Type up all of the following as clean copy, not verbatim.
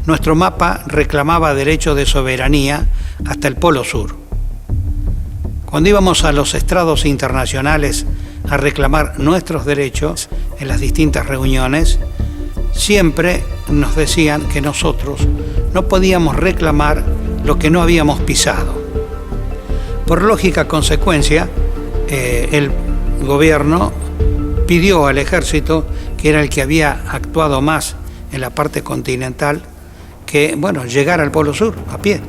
Nuestro mapa reclamaba derecho de soberanía hasta el Polo Sur. Cuando íbamos a los estrados internacionales a reclamar nuestros derechos en las distintas reuniones, siempre nos decían que nosotros no podíamos reclamar lo que no habíamos pisado. Por lógica consecuencia, el gobierno pidió al ejército, que era el que había actuado más en la parte continental, que, bueno, llegara al Polo Sur a pie.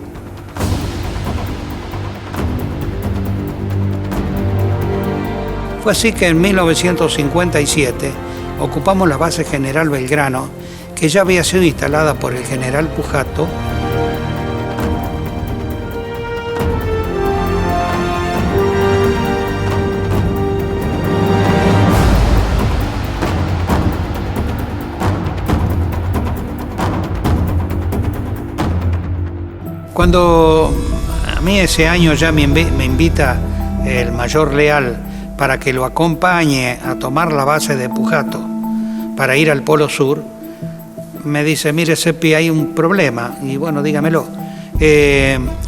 Fue así que en 1957 ocupamos la base General Belgrano, que ya había sido instalada por el general Pujato. Cuando a mí ese año ya me invita el mayor Leal para que lo acompañe a tomar la base de Pujato para ir al Polo Sur, me dice: mire, Seppi, hay un problema. Y bueno, dígamelo.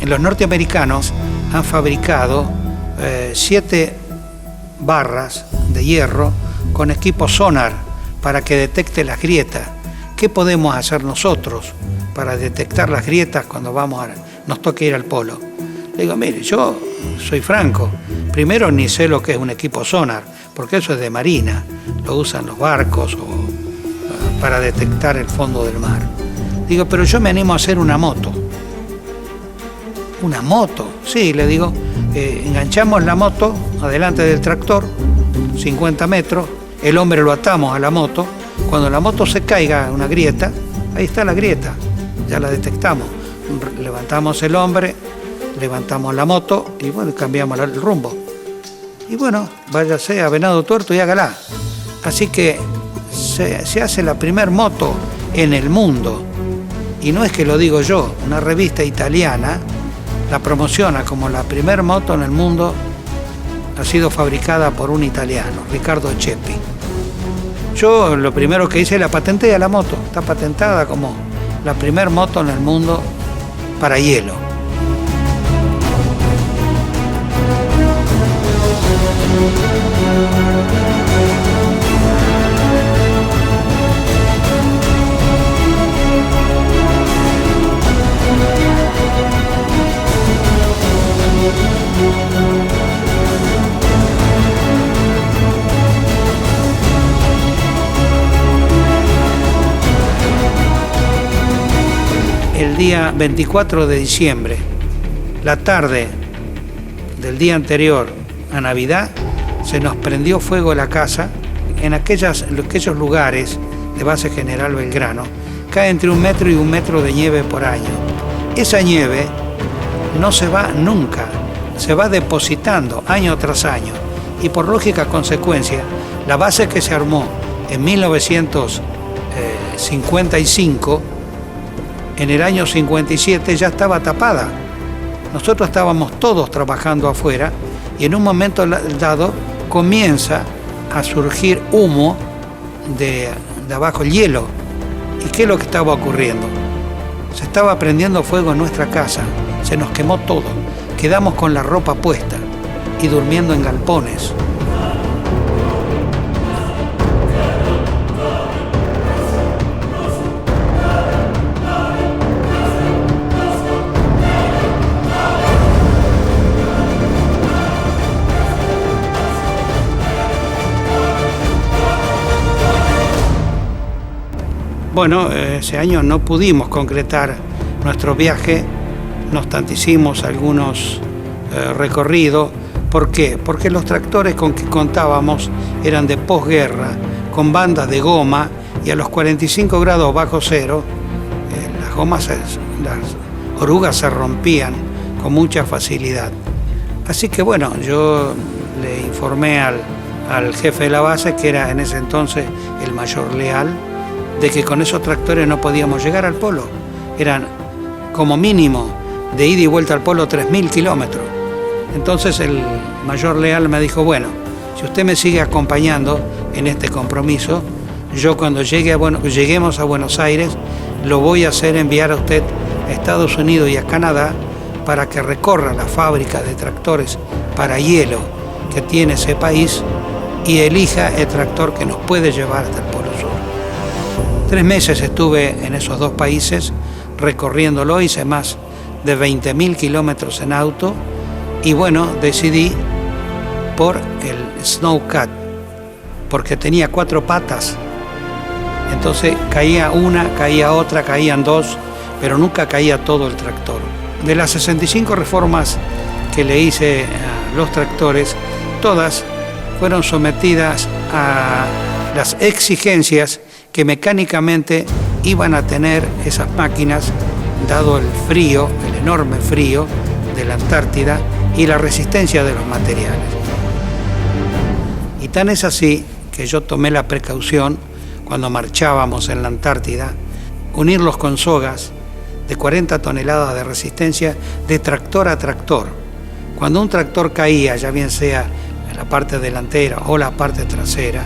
Los norteamericanos han fabricado 7 barras de hierro con equipo sonar para que detecte las grietas. ¿Qué podemos hacer nosotros para detectar las grietas cuando nos toque ir al polo? Le digo: mire, yo soy franco. Primero, ni sé lo que es un equipo sonar, porque eso es de marina. Lo usan los barcos para detectar el fondo del mar. Digo: pero yo me animo a hacer una moto. ¿Una moto? Sí, le digo. Enganchamos la moto adelante del tractor, 50 metros. El hombre lo atamos a la moto. Cuando la moto se caiga en una grieta, ahí está la grieta. Ya la detectamos. Levantamos el hombre, levantamos la moto y bueno, cambiamos el rumbo. Y bueno, váyase a Venado Tuerto y hágala. Así que se hace la primer moto en el mundo. Y no es que lo digo yo, una revista italiana la promociona como la primer moto en el mundo. Ha sido fabricada por un italiano, Riccardo Ceppi. Yo lo primero que hice, la patenté a la moto. Está patentada como la primer moto en el mundo para hielo. El día 24 de diciembre, la tarde del día anterior a Navidad, se nos prendió fuego la casa. En aquellos lugares de base General Belgrano cae entre 1 metro y 1 metro de nieve por año. Esa nieve no se va nunca, se va depositando año tras año, y por lógica consecuencia, la base que se armó en 1955, en el año 57 ya estaba tapada. Nosotros estábamos todos trabajando afuera y en un momento dado comienza a surgir humo de abajo, el hielo. ¿Y qué es lo que estaba ocurriendo? Se estaba prendiendo fuego en nuestra casa, se nos quemó todo. Quedamos con la ropa puesta y durmiendo en galpones. Bueno, ese año no pudimos concretar nuestro viaje, no obstante hicimos algunos recorridos. ¿Por qué? Porque los tractores con que contábamos eran de posguerra, con bandas de goma, y a los 45 grados bajo cero, las orugas se rompían con mucha facilidad. Así que bueno, yo le informé al jefe de la base, que era en ese entonces el mayor Leal, de que con esos tractores no podíamos llegar al polo. Eran como mínimo de ida y vuelta al polo 3.000 kilómetros. Entonces el mayor Leal me dijo: bueno, si usted me sigue acompañando en este compromiso, yo cuando lleguemos a Buenos Aires lo voy a hacer enviar a usted a Estados Unidos y a Canadá para que recorra la fábrica de tractores para hielo que tiene ese país y elija el tractor que nos puede llevar hasta el Polo Sur. 3 meses estuve en esos 2 países recorriéndolo, hice más de 20.000 kilómetros en auto y bueno, decidí por el Snowcat, porque tenía 4 patas. Entonces caía una, caía otra, caían 2, pero nunca caía todo el tractor. De las 65 reformas que le hice a los tractores, todas fueron sometidas a las exigencias que mecánicamente iban a tener esas máquinas, dado el frío, el enorme frío de la Antártida y la resistencia de los materiales. Y tan es así que yo tomé la precaución, cuando marchábamos en la Antártida, unirlos con sogas de 40 toneladas de resistencia de tractor a tractor. Cuando un tractor caía, ya bien sea en la parte delantera o la parte trasera,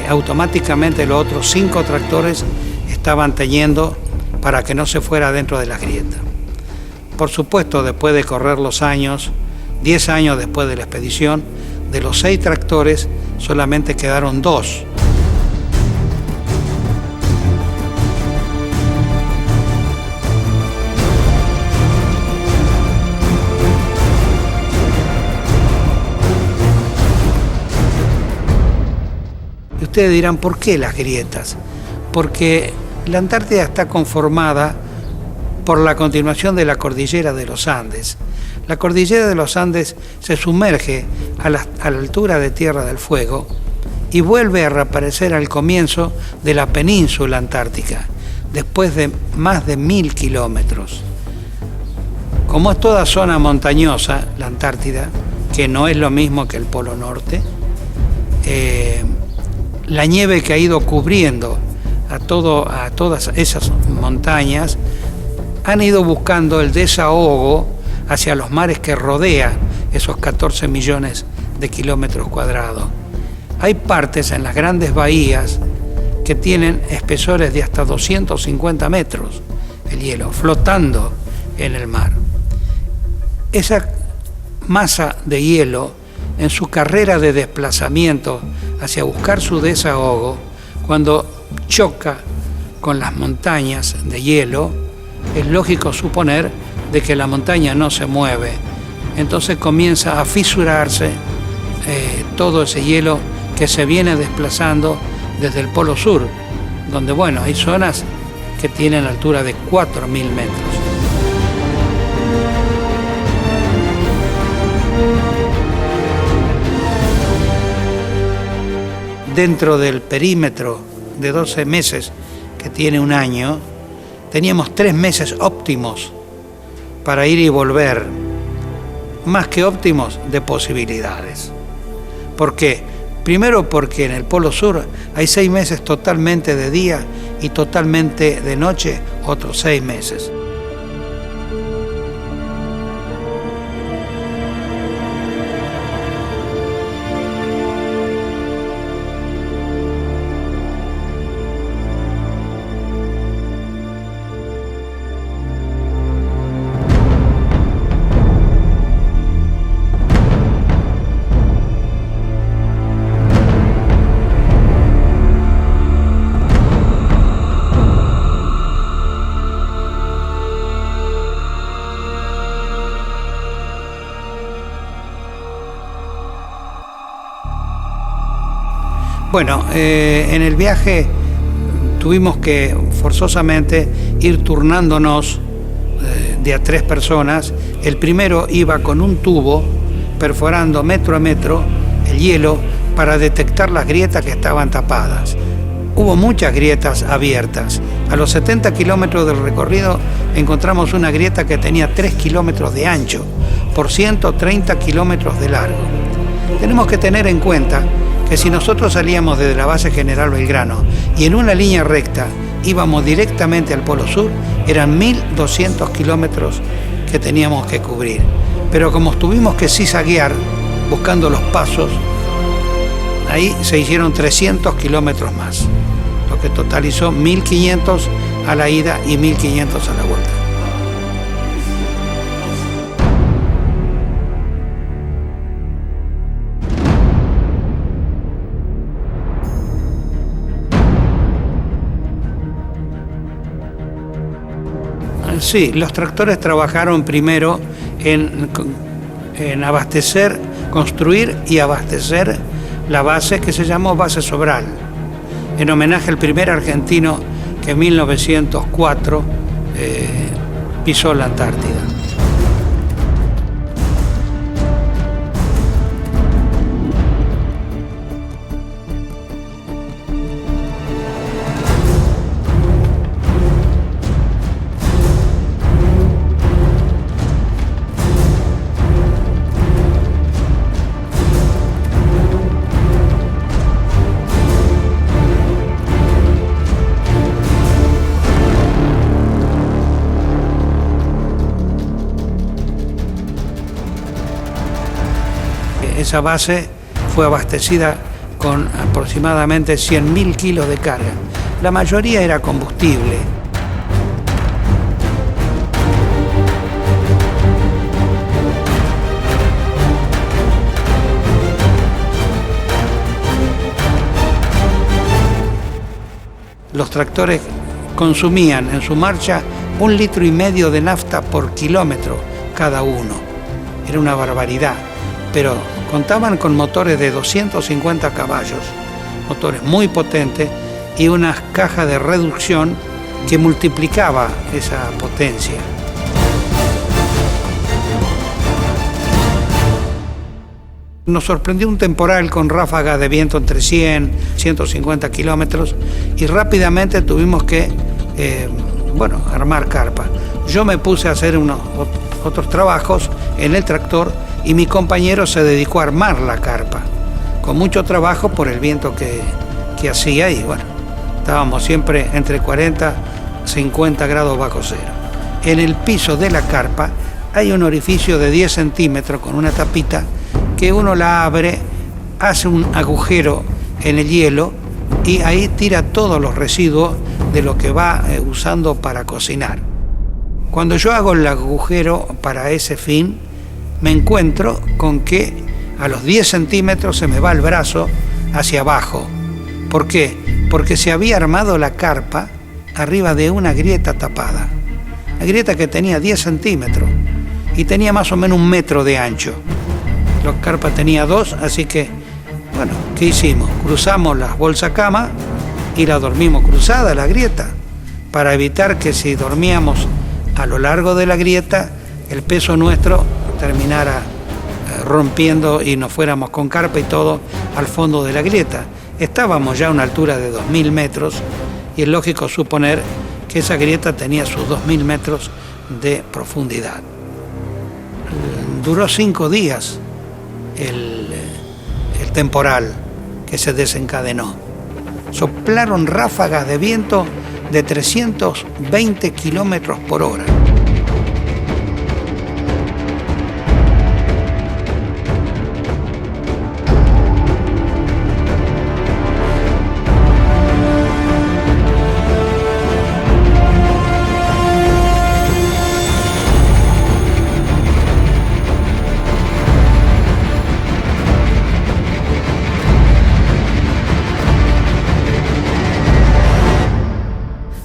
automáticamente los otros 5 tractores estaban teñiendo para que no se fuera dentro de las grietas. Por supuesto, después de correr los años, 10 años después de la expedición, de los 6 tractores solamente quedaron 2. Y ustedes dirán, ¿por qué las grietas? Porque la Antártida está conformada por la continuación de la cordillera de los Andes. La cordillera de los Andes se sumerge a la altura de Tierra del Fuego y vuelve a reaparecer al comienzo de la península antártica, después de más de 1000 kilómetros. Como es toda zona montañosa, la Antártida, que no es lo mismo que el Polo Norte, la nieve que ha ido cubriendo a todas esas montañas han ido buscando el desahogo hacia los mares que rodean esos 14 millones de kilómetros cuadrados. Hay partes en las grandes bahías que tienen espesores de hasta 250 metros, el hielo, flotando en el mar. Esa masa de hielo, en su carrera de desplazamiento hacia buscar su desahogo, cuando choca con las montañas de hielo, es lógico suponer de que la montaña no se mueve. Entonces comienza a fisurarse todo ese hielo que se viene desplazando desde el Polo Sur, donde, bueno, hay zonas que tienen altura de 4.000 metros. Dentro del perímetro de 12 meses que tiene un año, teníamos 3 meses óptimos para ir y volver, más que óptimos, de posibilidades. ¿Por qué? Primero porque en el Polo Sur hay 6 meses totalmente de día y totalmente de noche, otros 6 meses. Bueno, en el viaje tuvimos que forzosamente ir turnándonos de a 3 personas. El primero iba con un tubo perforando metro a metro el hielo para detectar las grietas que estaban tapadas. Hubo muchas grietas abiertas. A los 70 kilómetros del recorrido encontramos una grieta que tenía 3 kilómetros de ancho por 130 kilómetros de largo. Tenemos que tener en cuenta que si nosotros salíamos desde la base General Belgrano y en una línea recta íbamos directamente al Polo Sur, eran 1.200 kilómetros que teníamos que cubrir. Pero como tuvimos que zizaguear buscando los pasos, ahí se hicieron 300 kilómetros más, lo que totalizó 1.500 a la ida y 1.500 a la vuelta. Sí, los tractores trabajaron primero en abastecer, construir y abastecer la base que se llamó Base Sobral, en homenaje al primer argentino que en 1904 pisó la Antártida. Esa base fue abastecida con aproximadamente 100.000 kilos de carga. La mayoría era combustible. Los tractores consumían en su marcha 1,5 litros de nafta por kilómetro cada uno. Era una barbaridad, pero contaban con motores de 250 caballos, motores muy potentes y unas cajas de reducción que multiplicaba esa potencia. Nos sorprendió un temporal con ráfagas de viento entre 100 y 150 kilómetros y rápidamente tuvimos que armar carpa. Yo me puse a hacer otros trabajos en el tractor y mi compañero se dedicó a armar la carpa, con mucho trabajo por el viento que hacía y estábamos siempre entre 40 y 50 grados bajo cero. En el piso de la carpa hay un orificio de 10 centímetros con una tapita que uno la abre, hace un agujero en el hielo y ahí tira todos los residuos de lo que va usando para cocinar. Cuando yo hago el agujero para ese fin, me encuentro con que a los 10 centímetros se me va el brazo hacia abajo. ¿Por qué? Porque se había armado la carpa arriba de una grieta tapada. Una grieta que tenía 10 centímetros y tenía más o menos 1 metro de ancho. La carpa tenía 2, así que, ¿qué hicimos? Cruzamos las bolsacamas y la dormimos cruzada, la grieta, para evitar que si dormíamos a lo largo de la grieta, el peso nuestro terminara rompiendo y nos fuéramos con carpa y todo al fondo de la grieta. Estábamos ya a una altura de 2.000 metros y es lógico suponer que esa grieta tenía sus 2.000 metros de profundidad. Duró 5 días el temporal que se desencadenó. Soplaron ráfagas de viento de 320 kilómetros por hora.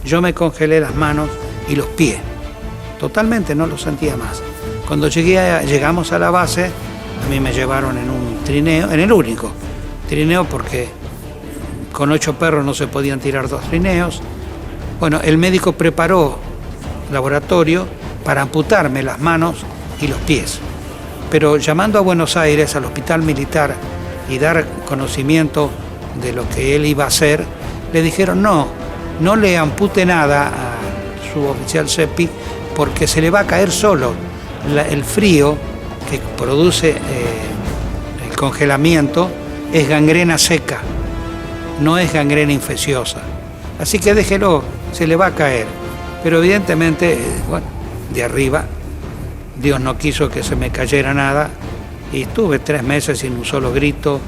Yo me congelé las manos y los pies. Totalmente no los sentía más. Cuando llegamos a la base, a mí me llevaron en un trineo, en el único trineo, porque con 8 perros no se podían tirar 2 trineos. El médico preparó laboratorio para amputarme las manos y los pies. Pero llamando a Buenos Aires, al hospital militar, y dar conocimiento de lo que él iba a hacer, le dijeron no le ampute nada a su oficial CEPI porque se le va a caer solo. El frío que produce el congelamiento es gangrena seca, no es gangrena infecciosa. Así que déjelo, se le va a caer. Pero evidentemente, de arriba, Dios no quiso que se me cayera nada y estuve 3 meses sin un solo grito.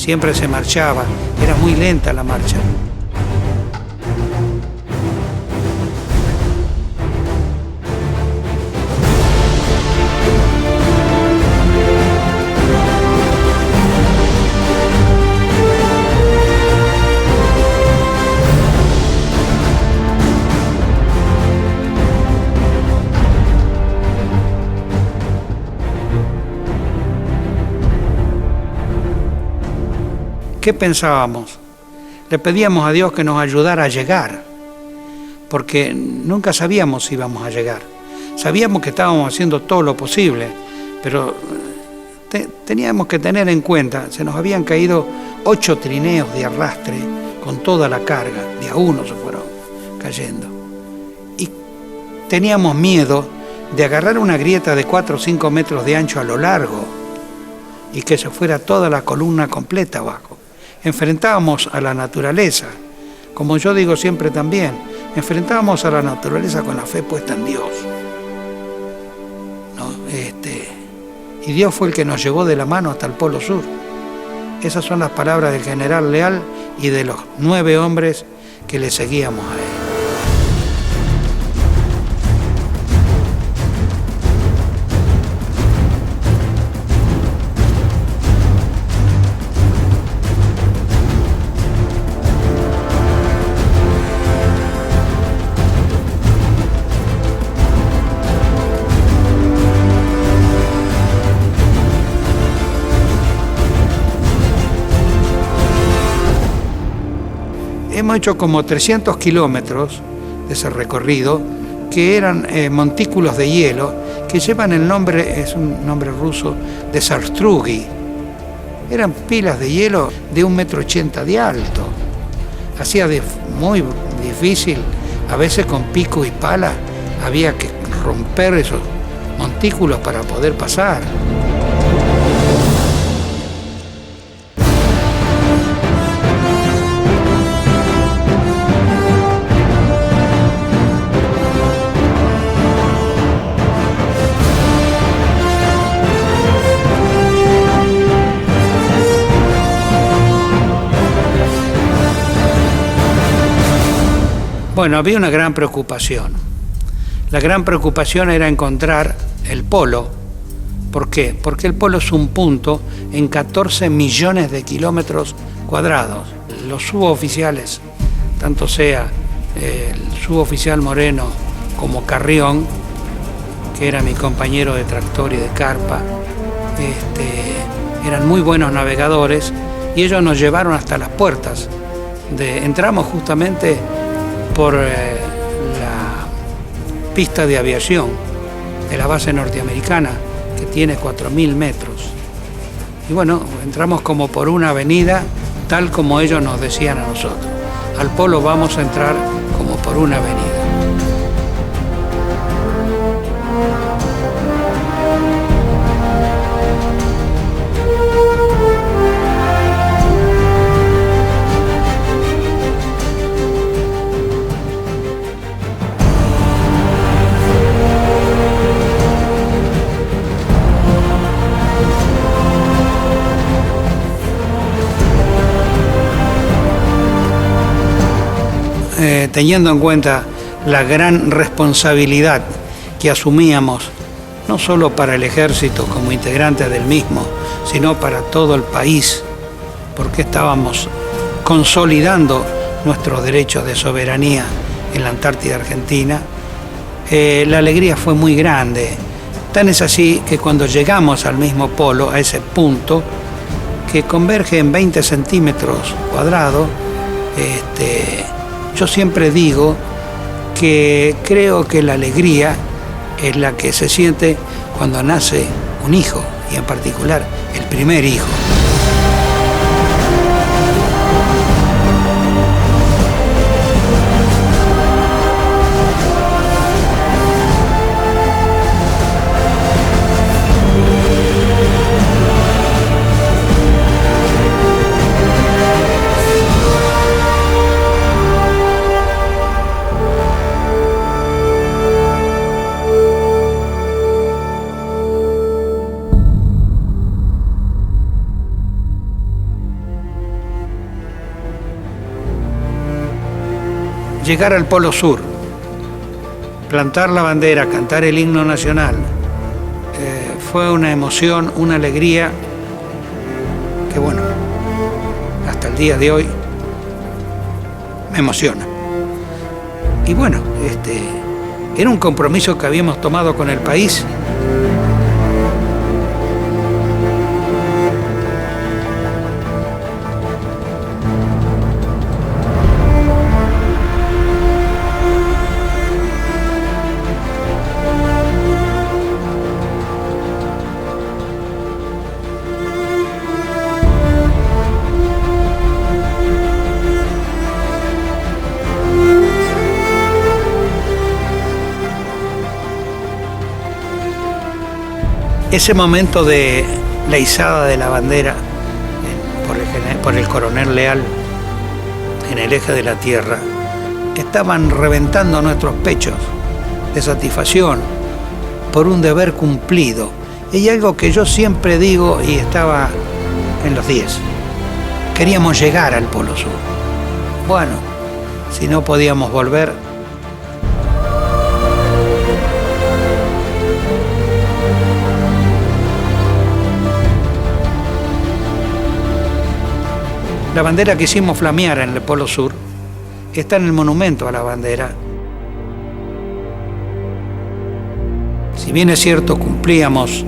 siempre se marchaba, era muy lenta la marcha. ¿Qué pensábamos? Le pedíamos a Dios que nos ayudara a llegar, porque nunca sabíamos si íbamos a llegar. Sabíamos que estábamos haciendo todo lo posible, pero teníamos que tener en cuenta, se nos habían caído 8 trineos de arrastre con toda la carga, de a uno se fueron cayendo. Y teníamos miedo de agarrar una grieta de 4 o 5 metros de ancho a lo largo y que se fuera toda la columna completa abajo. Enfrentábamos a la naturaleza, como yo digo siempre también, enfrentábamos a la naturaleza con la fe puesta en Dios, ¿no? Y Dios fue el que nos llevó de la mano hasta el Polo Sur. Esas son las palabras del general Leal y de los 9 hombres que le seguíamos a él. Hemos hecho como 300 kilómetros de ese recorrido, que eran montículos de hielo, que llevan el nombre, es un nombre ruso, de Zarstrugi. Eran pilas de hielo de 1,80 m de alto. Hacía muy difícil, a veces con pico y pala, había que romper esos montículos para poder pasar. Bueno, había una gran preocupación. La gran preocupación era encontrar el polo. ¿Por qué? Porque el polo es un punto en 14 millones de kilómetros cuadrados. Los suboficiales, tanto sea el suboficial Moreno como Carrión, que era mi compañero de tractor y de carpa, eran muy buenos navegadores y ellos nos llevaron hasta las puertas. Entramos justamente por la pista de aviación de la base norteamericana, que tiene 4.000 metros. Y bueno, entramos como por una avenida, tal como ellos nos decían a nosotros. Al polo vamos a entrar como por una avenida. Teniendo en cuenta la gran responsabilidad que asumíamos, no solo para el ejército como integrante del mismo, sino para todo el país, porque estábamos consolidando nuestros derechos de soberanía en la Antártida Argentina, la alegría fue muy grande. Tan es así que cuando llegamos al mismo polo, a ese punto, que converge en 20 centímetros cuadrados, yo siempre digo que creo que la alegría es la que se siente cuando nace un hijo, y en particular el primer hijo. llegar al Polo Sur, plantar la bandera, cantar el himno nacional, fue una emoción, una alegría que bueno, hasta el día de hoy me emociona. Y bueno, era un compromiso que habíamos tomado con el país. Ese momento de la izada de la bandera por el coronel Leal en el eje de la tierra, estaban reventando nuestros pechos de satisfacción por un deber cumplido. Y hay algo que yo siempre digo y estaba en los 10. Queríamos llegar al Polo Sur. Bueno, si no podíamos volver, la bandera que hicimos flamear en el Polo Sur está en el monumento a la bandera. Si bien es cierto, cumplíamos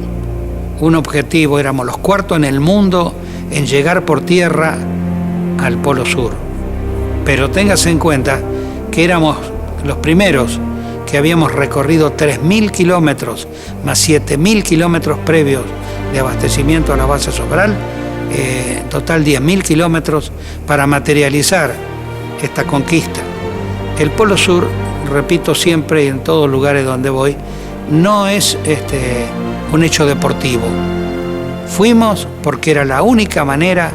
un objetivo, éramos los cuartos en el mundo en llegar por tierra al Polo Sur. Pero téngase en cuenta que éramos los primeros que habíamos recorrido 3.000 kilómetros más 7.000 kilómetros previos de abastecimiento a la base Sobral. Total 10.000 kilómetros para materializar esta conquista. El Polo Sur, repito siempre y en todos los lugares donde voy, no es un hecho deportivo. Fuimos porque era la única manera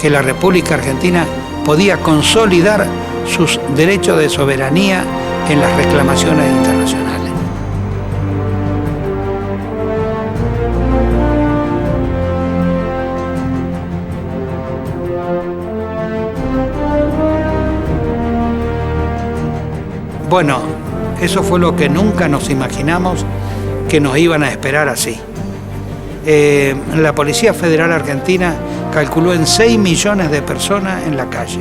que la República Argentina podía consolidar sus derechos de soberanía en las reclamaciones internacionales. Bueno, eso fue lo que nunca nos imaginamos que nos iban a esperar así. La Policía Federal Argentina calculó en 6 millones de personas en la calle.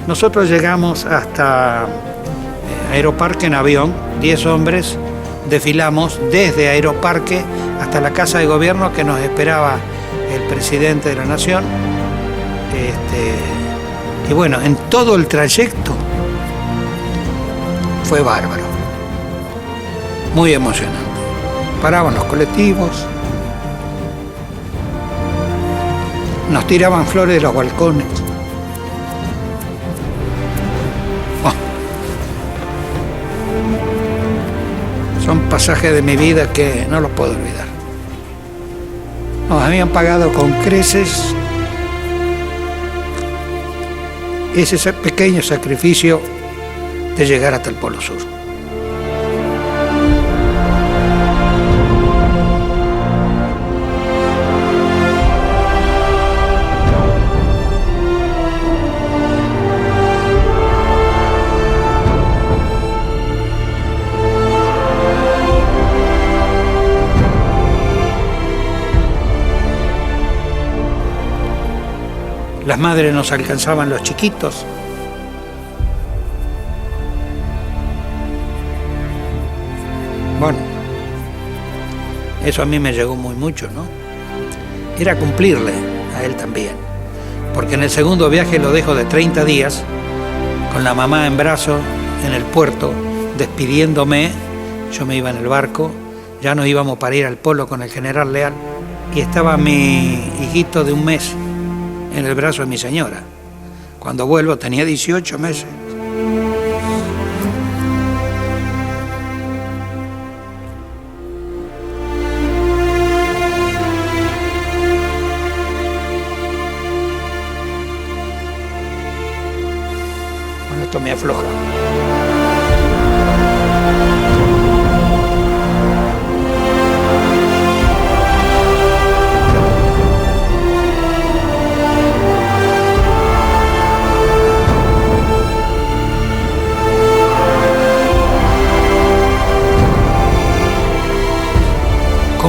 Nosotros llegamos hasta Aeroparque en avión, 10 hombres, desfilamos desde Aeroparque hasta la Casa de Gobierno que nos esperaba el presidente de la Nación. Y bueno, en todo el trayecto fue bárbaro, muy emocionante. Paraban los colectivos, nos tiraban flores de los balcones. Son pasajes de mi vida que no los puedo olvidar. Nos habían pagado con creces ese pequeño sacrificio de llegar hasta el Polo Sur. Las madres nos alcanzaban los chiquitos. Bueno, eso a mí me llegó mucho, ¿no? Era cumplirle a él también, porque en el segundo viaje lo dejo de 30 días, con la mamá en brazos en el puerto, despidiéndome. Yo me iba en el barco, ya nos íbamos para ir al Polo con el general Leal, y estaba mi hijito de 1 mes en el brazo de mi señora. Cuando vuelvo tenía 18 meses. Bueno, esto me afloja.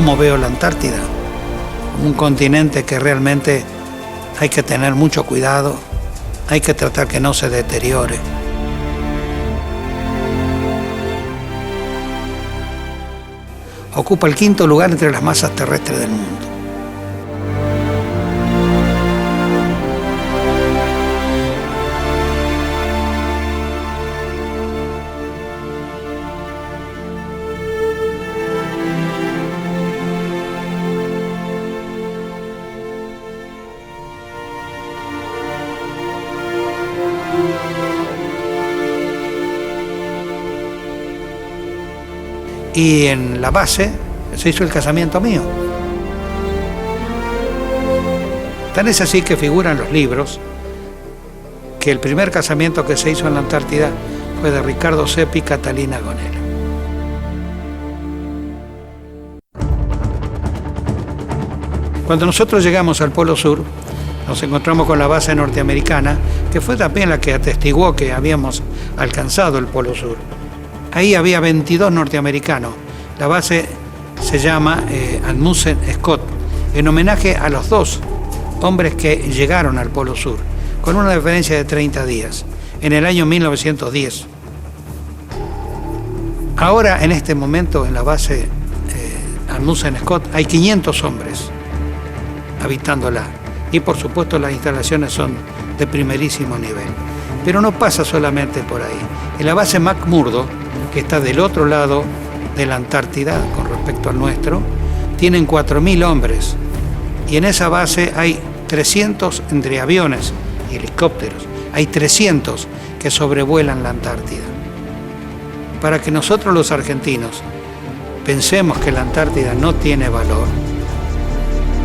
¿Cómo veo la Antártida? Un continente que realmente hay que tener mucho cuidado, hay que tratar que no se deteriore. Ocupa el 5º lugar entre las masas terrestres del mundo. Y en la base se hizo el casamiento mío. Tan es así que figuran los libros que el primer casamiento que se hizo en la Antártida fue de Ricardo Seppi y Catalina Gonella. Cuando nosotros llegamos al Polo Sur, nos encontramos con la base norteamericana, que fue también la que atestiguó que habíamos alcanzado el Polo Sur. Ahí había 22 norteamericanos. La base se llama Amundsen Scott, en homenaje a los 2 hombres que llegaron al Polo Sur, con una diferencia de 30 días, en el año 1910. Ahora, en este momento, en la base Amundsen Scott, hay 500 hombres habitándola. Y, por supuesto, las instalaciones son de primerísimo nivel. Pero no pasa solamente por ahí. En la base McMurdo, que está del otro lado de la Antártida con respecto al nuestro, tienen 4.000 hombres. Y en esa base hay 300 entre aviones y helicópteros. Hay 300 que sobrevuelan la Antártida. Para que nosotros los argentinos pensemos que la Antártida no tiene valor,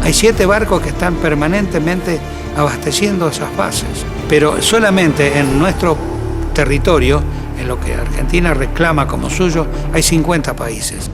hay 7 barcos que están permanentemente abasteciendo esas bases. Pero solamente en nuestro territorio, en lo que Argentina reclama como suyo, hay 50 países.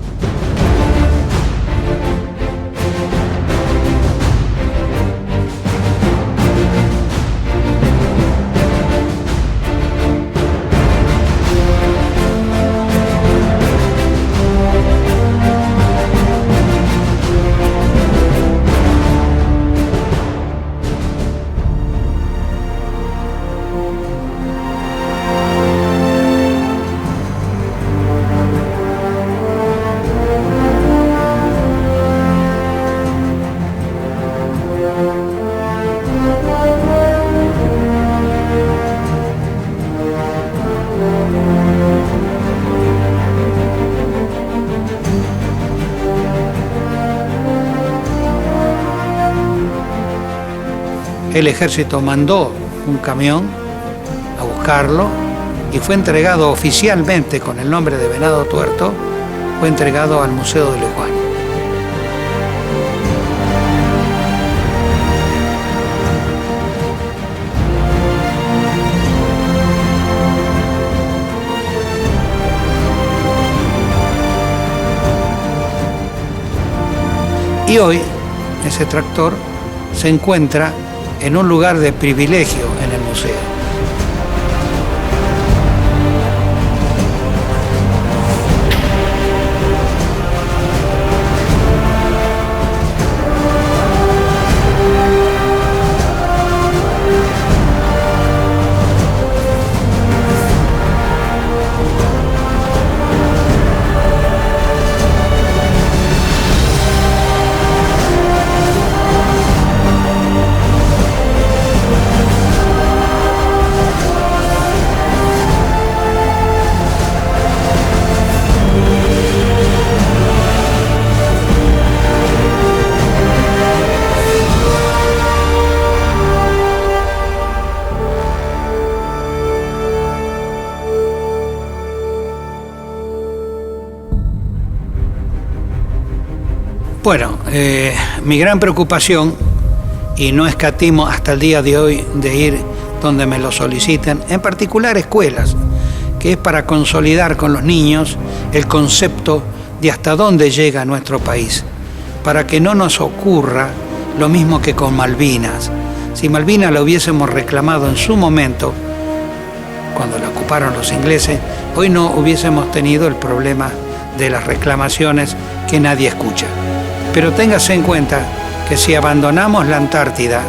El ejército mandó un camión a buscarlo y fue entregado oficialmente con el nombre de Venado Tuerto, fue entregado al Museo de Luján. Y hoy ese tractor se encuentra en un lugar de privilegio en el museo. Bueno, mi gran preocupación, y no escatimo hasta el día de hoy de ir donde me lo soliciten, en particular escuelas, que es para consolidar con los niños el concepto de hasta dónde llega nuestro país, para que no nos ocurra lo mismo que con Malvinas. Si Malvinas la hubiésemos reclamado en su momento, cuando la ocuparon los ingleses, hoy no hubiésemos tenido el problema de las reclamaciones que nadie escucha. Pero téngase en cuenta que si abandonamos la Antártida,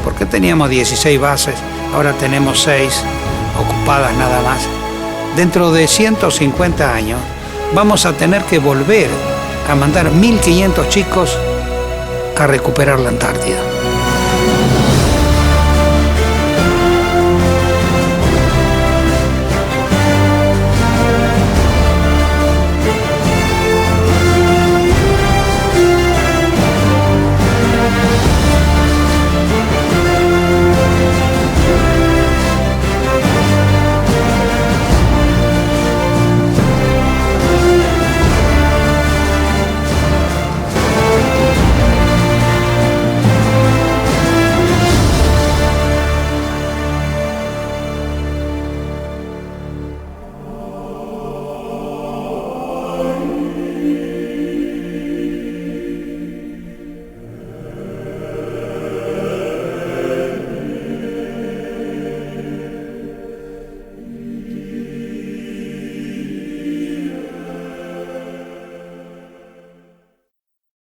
porque teníamos 16 bases, ahora tenemos 6 ocupadas nada más, dentro de 150 años vamos a tener que volver a mandar 1.500 chicos a recuperar la Antártida.